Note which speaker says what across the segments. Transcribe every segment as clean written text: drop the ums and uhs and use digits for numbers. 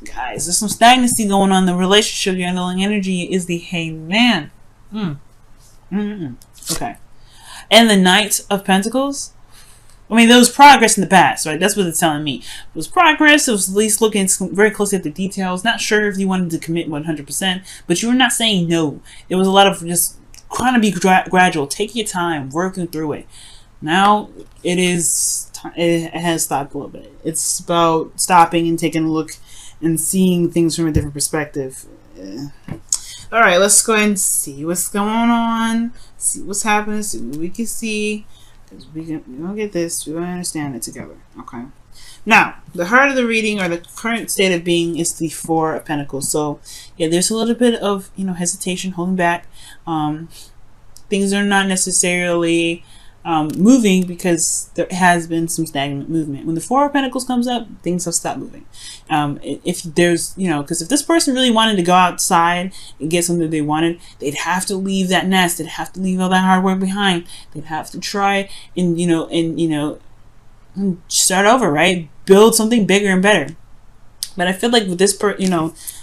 Speaker 1: Guys, there's some stagnancy going on in the relationship. Your underlying energy is the Hangman. Okay. And the Knight of Pentacles. I mean, there was progress in the past, right? That's what it's telling me. It was progress. It was at least looking very closely at the details. Not sure if you wanted to commit 100%, but you were not saying no. There was a lot of just trying to be gradual. Take your time, working through it. Now it has stopped a little bit. It's about stopping and taking a look and seeing things from a different perspective. All right, let's go ahead and see what's going on. See what's happening. See what we can see. Because we're going to get this. We're going to understand it together. Okay. Now, the heart of the reading, or the current state of being, is the Four of Pentacles. So, yeah, there's a little bit of, hesitation, holding back. Things are not necessarily moving because there has been some stagnant movement. When the Four of Pentacles comes up, things have stopped moving. If there's, because if this person really wanted to go outside and get something they wanted, they'd have to leave that nest. They'd have to leave all that hard work behind. They'd have to try and, start over, right? Build something bigger and better. But I feel like with this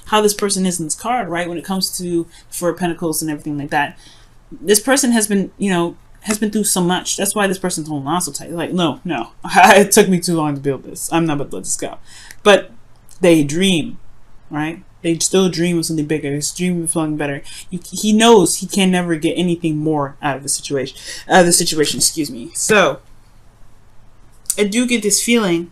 Speaker 1: how this person is in this card, right? When it comes to Four of Pentacles and everything like that, this person has been, has been through so much. That's why this person's holding on so tight. Like, no, it took me too long to build this. I'm not about to let this go. But they dream, right? They still dream of something bigger. They dream of something better. He knows he can never get anything more out of the situation. Excuse me. So, I do get this feeling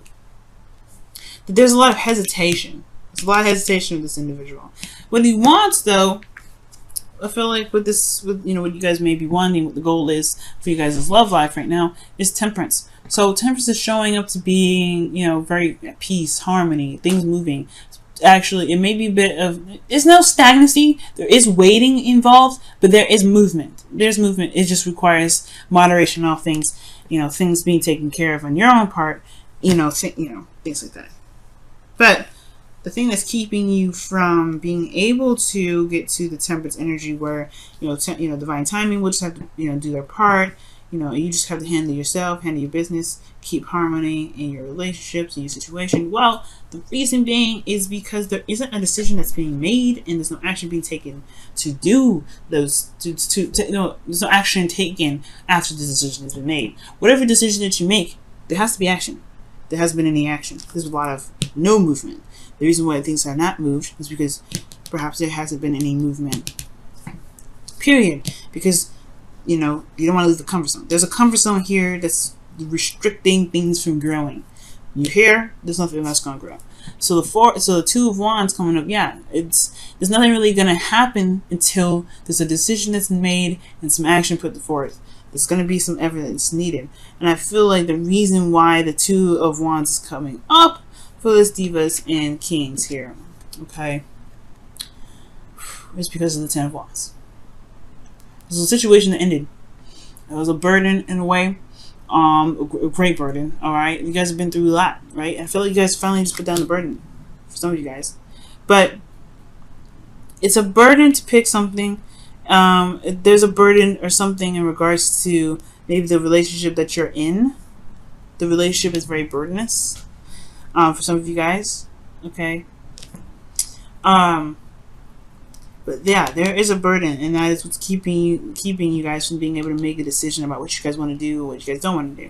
Speaker 1: that there's a lot of hesitation. There's a lot of hesitation with this individual. What he wants, though, I feel like with this, what you guys may be wanting, what the goal is for you guys' love life right now, is temperance. So temperance is showing up to being, very at peace, harmony, things moving. Actually, it may be a bit of, there's no stagnancy. There is waiting involved, but there is movement. There's movement. It just requires moderation on things, things being taken care of on your own part, things like that. But the thing that's keeping you from being able to get to the temperance energy, where divine timing will just have to do their part. You just have to handle yourself, handle your business, keep harmony in your relationships, in your situation. Well, the reason being is because there isn't a decision that's being made, and there's no action being taken to do those. There's no action taken after the decision has been made. Whatever decision that you make, there has to be action. There hasn't been any action. There's a lot of no movement. The reason why things are not moved is because perhaps there hasn't been any movement. Period. Because, you don't want to leave the comfort zone. There's a comfort zone here that's restricting things from growing. You here, there's nothing that's going to grow. So the Two of Wands coming up, there's nothing really going to happen until there's a decision that's made and some action put forth. There's going to be some evidence needed. And I feel like the reason why the Two of Wands is coming up for this Divas and Kings here, okay, is because of the Ten of Wands. This was a situation that ended. It was a burden in a way, a great burden. All right, you guys have been through a lot, right? I feel like you guys finally just put down the burden for some of you guys, but it's a burden to pick something. There's a burden or something in regards to maybe the relationship that you're in. The relationship is very burdenous. For some of you guys, okay. But yeah, there is a burden, and that is what's keeping you guys from being able to make a decision about what you guys want to do, what you guys don't want to do,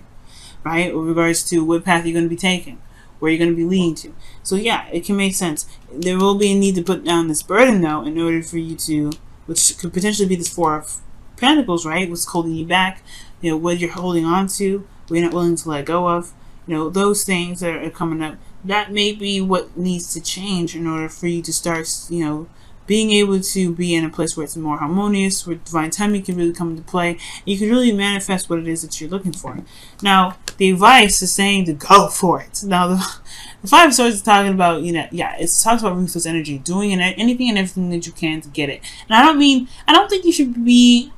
Speaker 1: right? With regards to what path you're going to be taking, where you're going to be leading to. So yeah, it can make sense. There will be a need to put down this burden, though, in order for you to, which could potentially be this Four of Pentacles, right? What's holding you back? What you're holding on to, what you're not willing to let go of. Those things that are coming up, that may be what needs to change in order for you to start, being able to be in a place where it's more harmonious, where divine timing can really come into play. You can really manifest what it is that you're looking for. Now, the advice is saying to go for it. Now, the Five of Swords is talking about, it talks about ruthless energy, doing anything and everything that you can to get it. And I don't think you should be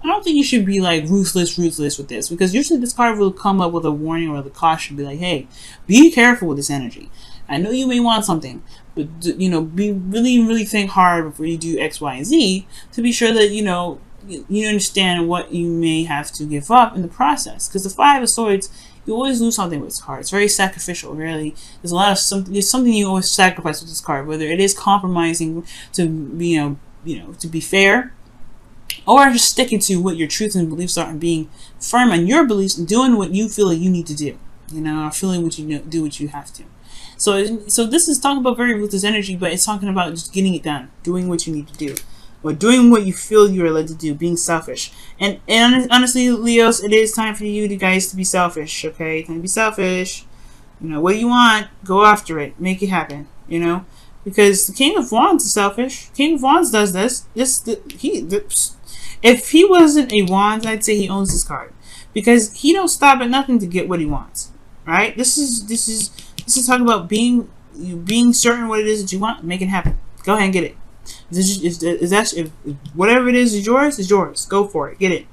Speaker 1: like ruthless with this, because usually this card will come up with a warning or the caution, be like, hey, be careful with this energy. I know you may want something, but be really think hard before you do X, Y, and Z to be sure that you understand what you may have to give up in the process. Because the Five of Swords You always lose something with this card. It's very sacrificial, really. There's a lot of there's something you always sacrifice with this card, whether it is compromising to be, to be fair, or just sticking to what your truths and beliefs are and being firm on your beliefs and doing what you feel like you need to do. Or feeling what you do what you have to. So this is talking about very ruthless energy, but it's talking about just getting it done, doing what you need to do, or doing what you feel you are led to do, being selfish. And honestly, Leos, it is time for you guys to be selfish, okay? Time to be selfish. What do you want? Go after it. Make it happen, Because the King of Wands is selfish. King of Wands does this. If he wasn't a Wands, I'd say he owns this card. Because he don't stop at nothing to get what he wants. Right? This is talking about being certain what it is that you want, make it happen. Go ahead and get it. If whatever it is yours, is yours. Go for it. Get it.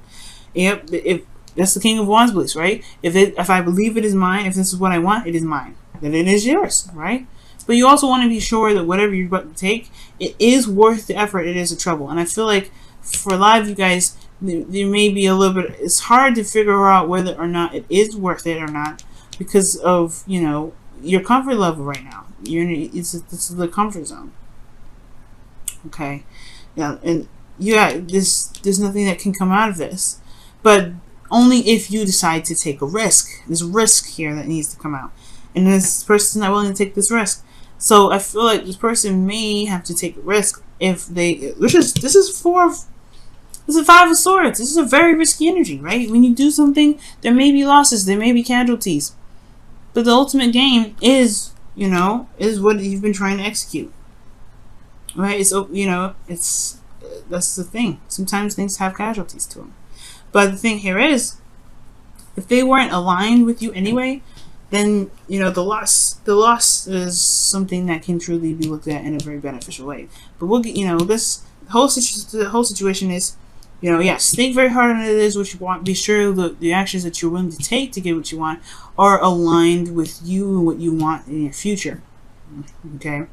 Speaker 1: Yep. If that's the King of Wands beliefs, right? If I believe it is mine, if this is what I want, it is mine. Then it is yours, right? But you also want to be sure that whatever you're about to take, it is worth the effort. It is the trouble. And I feel like for a lot of you guys, there may be a little bit. It's hard to figure out whether or not it is worth it or not. Because of, your comfort level right now. This is the comfort zone. Okay. Yeah, and there's nothing that can come out of this. But only if you decide to take a risk. There's a risk here that needs to come out. And this person's not willing to take this risk. So I feel like this person may have to take a risk if they, this is 5 of Swords. This is a very risky energy, right? When you do something, there may be losses, there may be casualties. But the ultimate game is, is what you've been trying to execute. Right? It's, that's the thing. Sometimes things have casualties to them. But the thing here is, if they weren't aligned with you anyway, then, the loss is something that can truly be looked at in a very beneficial way. But we'll get, the whole situation is, yes, think very hard on it is what you want. Be sure that the actions that you're willing to take to get what you want are aligned with you and what you want in your future. Okay?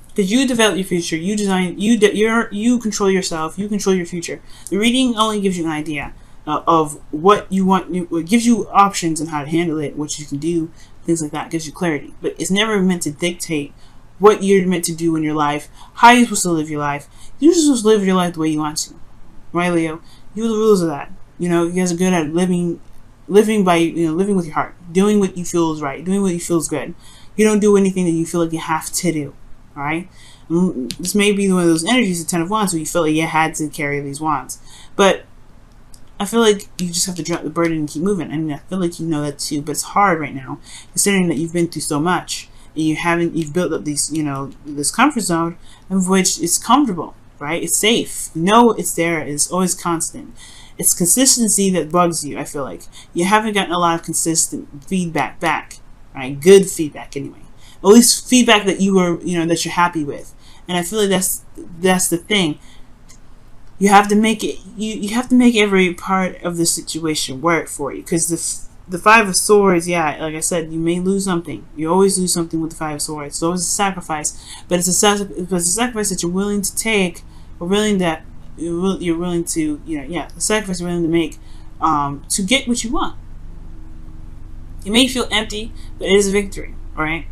Speaker 1: Because you develop your future, you design, you control yourself, you control your future. The reading only gives you an idea of what you want. It gives you options on how to handle it, what you can do, things like that. It gives you clarity. But it's never meant to dictate what you're meant to do in your life, how you're supposed to live your life. You're just supposed to live your life the way you want to. Right, Leo? You are the rules of that. You guys are good at living by, living with your heart. Doing what you feel is right. Doing what you feel is good. You don't do anything that you feel like you have to do. Alright? This may be one of those energies, the Ten of Wands, where you feel like you had to carry these wands. But I feel like you just have to drop the burden and keep moving. I mean, I feel like you know that too, but it's hard right now, considering that you've been through so much. And you've built up these, this comfort zone of which is comfortable, right? It's safe. It's there. It's always constant. It's consistency that bugs you, I feel like. You haven't gotten a lot of consistent feedback back, right? Good feedback anyway. At least feedback that you were, that you're happy with. And I feel like that's the thing. You have to make it, you have to make every part of the situation work for you. Because the 5 of Swords, yeah, like I said, you may lose something. You always lose something with the 5 of Swords. It's always a sacrifice. But it's a sacrifice that you're willing to take, or you're willing to, the sacrifice you're willing to make to get what you want. It may feel empty, but it is a victory, alright?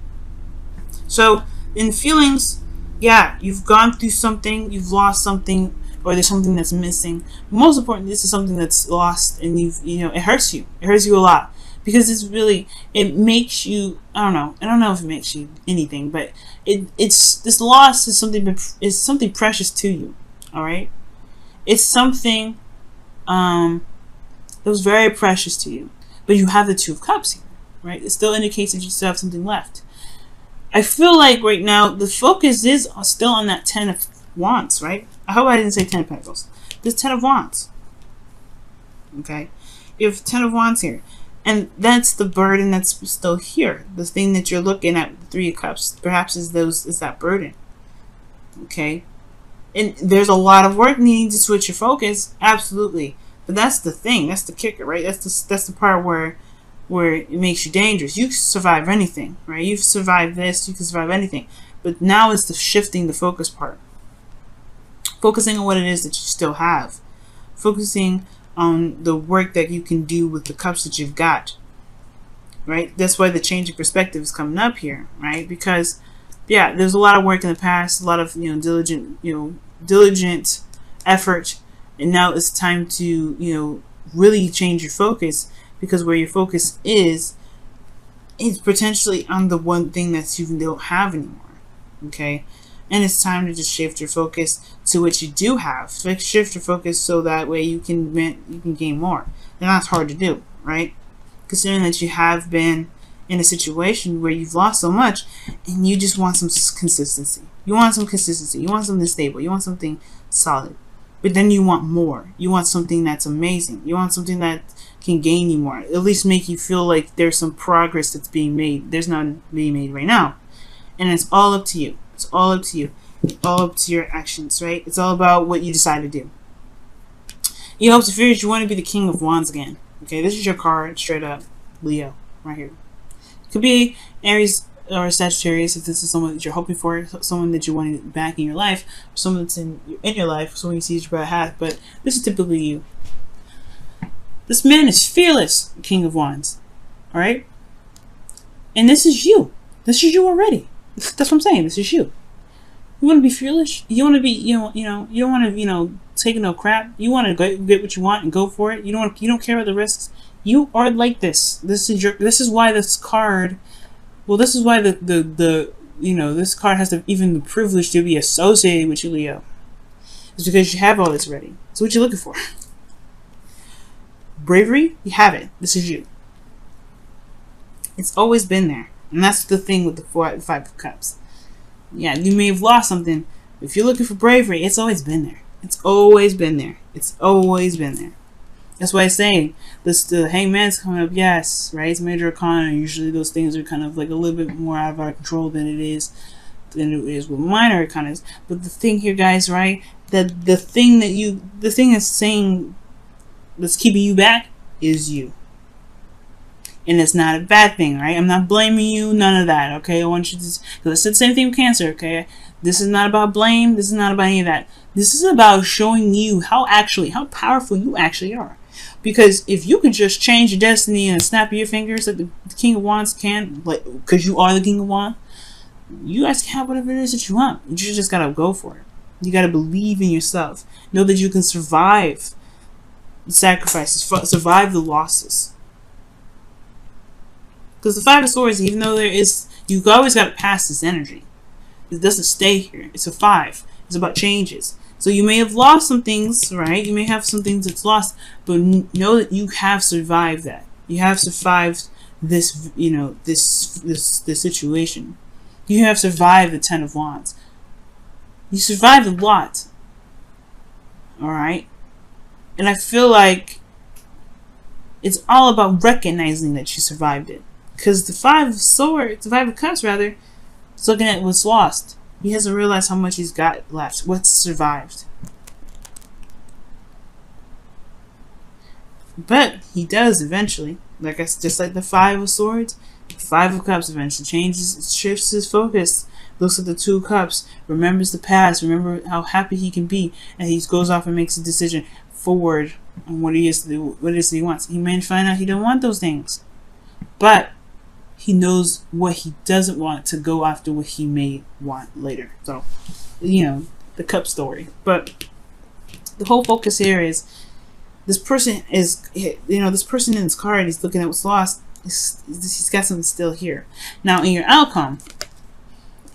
Speaker 1: So, in feelings, yeah, you've gone through something, you've lost something, or there's something that's missing. Most important, this is something that's lost, and it hurts you. It hurts you a lot. Because it makes you, I don't know if it makes you anything, but this loss is something precious to you, alright? It's something that was very precious to you. But you have the 2 of Cups here, right? It still indicates that you still have something left. I feel like right now the focus is still on that 10 of Wands, right? I hope I didn't say 10 of Pentacles. This 10 of Wands. Okay? You have 10 of Wands here. And that's the burden that's still here. The thing that you're looking at, the 3 of Cups, perhaps is that burden. Okay? And there's a lot of work needing to switch your focus. Absolutely. But that's the thing. That's the kicker, right? That's the part where it makes you dangerous. You can survive anything, right? You've survived this, you can survive anything. But now it's the shifting the focus part. Focusing on what it is that you still have. Focusing on the work that you can do with the cups that you've got, right? That's why the change of perspective is coming up here, right? Because yeah, there's a lot of work in the past, a lot of diligent effort, and now it's time to really change your focus, because where your focus is potentially on the one thing that you don't have anymore. Okay, and it's time to just shift your focus to what you do have. Shift your focus so that way you can gain more, and that's hard to do, right? Considering that you have been in a situation where you've lost so much and you just want some consistency. You want some consistency. You want something stable. You want something solid. But then you want more. You want something that's amazing. You want something that can gain you more. At least make you feel like there's some progress that's being made. There's none being made right now. And it's all up to you. It's all up to you. It's all up to your actions, right? It's all about what you decide to do. You hopes and fears, you want to be the King of Wands again. Okay, this is your card, straight up. Leo, right here. Could be Aries or Sagittarius if this is someone that you're hoping for, someone that you want back in your life, someone that's in your life, someone you see your brother hat, but this is typically you. This man is fearless, King of Wands. Alright? And this is you. This is you already. That's what I'm saying. This is you. You want to be fearless? You want to be, you don't want to, take no crap. You want to get what you want and go for it. You don't care about the risks. You are like this. This is why this card, well, this is why this card has even the privilege to be associated with you, Leo. It's because you have all this ready. It's what you're looking for. Bravery, you have it. This is you. It's always been there. And that's the thing with the Five of Cups. Yeah, you may have lost something. If you're looking for bravery, it's always been there. It's always been there. It's always been there. That's why I'm saying the Hangman's coming up. Yes, right? It's major arcana. Usually those things are kind of like a little bit more out of our control than it is with minor arcanas. But the thing here, guys, right? That the thing that's saying that's keeping you back is you. And it's not a bad thing, right? I'm not blaming you, none of that, okay? I want you to, because it's the same thing with Cancer, okay? This is not about blame. This is not about any of that. This is about showing you how powerful you actually are. Because if you can just change your destiny and snap your fingers like the King of Wands can, like, because you are the King of Wands, you guys can have whatever it is that you want. You just gotta go for it. You gotta believe in yourself. Know that you can survive the sacrifices, survive the losses. Because the Five of Swords, even though you've always got to pass this energy. It doesn't stay here. It's a 5. It's about changes. So you may have lost some things, right? You may have some things that's lost, but know that you have survived that. You have survived this, this situation. You have survived the 10 of Wands. You survived a lot. All right? And I feel like it's all about recognizing that you survived it. Because the Five of Cups, rather, is looking at what's lost. He hasn't realized how much he's got left. What's survived. But he does eventually. Just like the Five of Swords, the Five of Cups eventually shifts his focus. Looks at the Two of Cups, remembers the past, remember how happy he can be, and he goes off and makes a decision forward on what it is that he wants. He may find out he don't want those things. But he knows what he doesn't want to go after what he may want later. So, the cup story. But the whole focus here is this person this person in his card, he's looking at what's lost. He's got something still here. Now, in your outcome,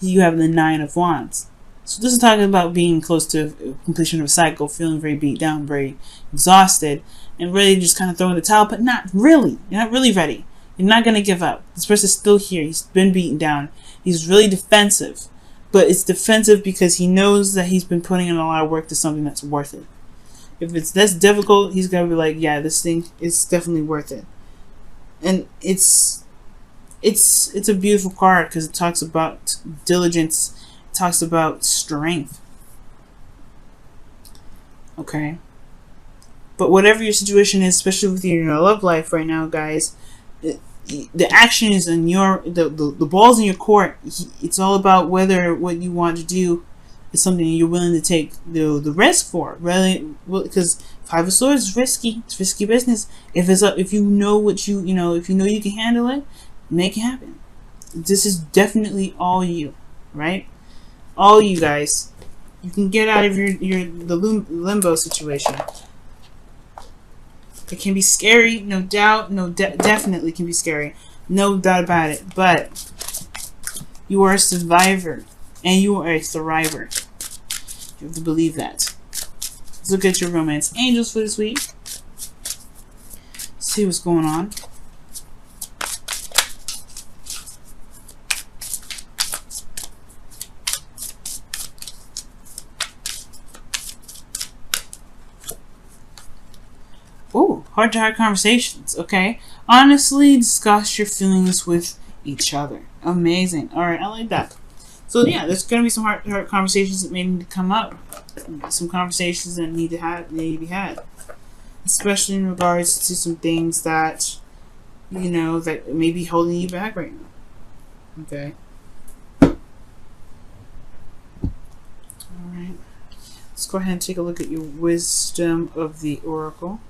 Speaker 1: you have the Nine of Wands. So this is talking about being close to completion of a cycle, feeling very beat down, very exhausted, and really just kind of throwing the towel, but not really. You're not really ready. You're not going to give up. This person's still here. He's been beaten down. He's really defensive. But it's defensive because he knows that he's been putting in a lot of work to something that's worth it. If it's this difficult, he's going to be like, yeah, this thing is definitely worth it. And it's a beautiful card because it talks about diligence. It talks about strength. Okay? But whatever your situation is, especially with your love life right now, guys, the action is in the ball's in your court. It's all about what you want to do it's something you're willing to take the risk for, really, because Five of Swords is risky. It's risky business. If you know what if you know you can handle it, make it happen. This is definitely all you, right? All you guys. You can get out of the limbo situation. It can be scary, no doubt. Definitely can be scary, no doubt about it. But you are a survivor and you are a thriver. You have to believe that. Let's look at your romance angels for this week. See what's going on. Oh, heart-to-heart conversations. Okay. Honestly, discuss your feelings with each other. Amazing. All right, I like that. So yeah, there's gonna be some heart-to-heart conversations that may need to come up. Some conversations that need to be had, especially in regards to some things that that may be holding you back right now. Okay. All right. Let's go ahead and take a look at your wisdom of the oracle.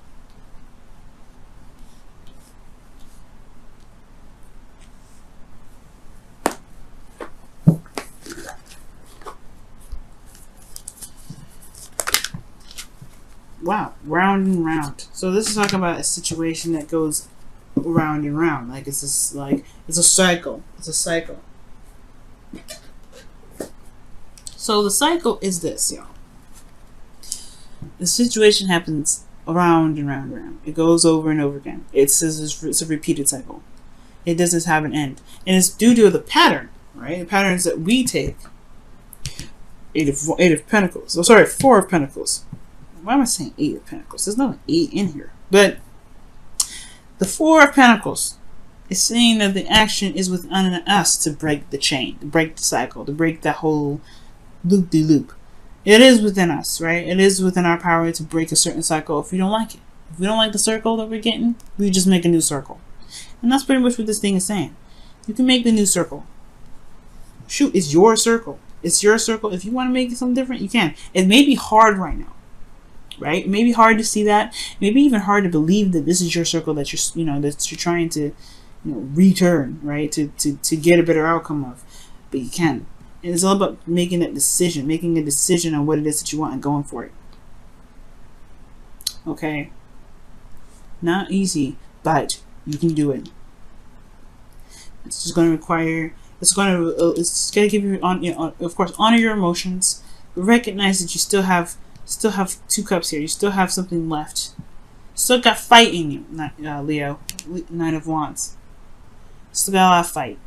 Speaker 1: Wow, round and round. So this is talking about a situation that goes round and round. Like it's a cycle. It's a cycle. So the cycle is this, y'all. The situation happens around and round and round. It goes over and over again. It's a repeated cycle. It doesn't have an end. And it's due to the pattern, right? The patterns that we take. Eight of Pentacles. Oh, sorry, Four of Pentacles. Why am I saying Eight of Pentacles? There's not an 8 in here. But the Four of Pentacles is saying that the action is within us to break the chain, to break the cycle, to break that whole loop-de-loop. It is within us, right? It is within our power to break a certain cycle if we don't like it. If we don't like the circle that we're getting, we just make a new circle. And that's pretty much what this thing is saying. You can make the new circle. Shoot, it's your circle. It's your circle. If you want to make it something different, you can. It may be hard right now. Right? It may be hard to see that. It may be even hard to believe that this is your circle that you're trying to return, right? To get a better outcome of. But you can. And it's all about making that decision, making a decision on what it is that you want and going for it. Okay? Not easy, but you can do it. It's just going to require. It's going to give you of course, honor your emotions, but recognize that you still have two cups here. You still have something left. Still got fight in you, Leo. Nine of Wands. Still got a lot of fight.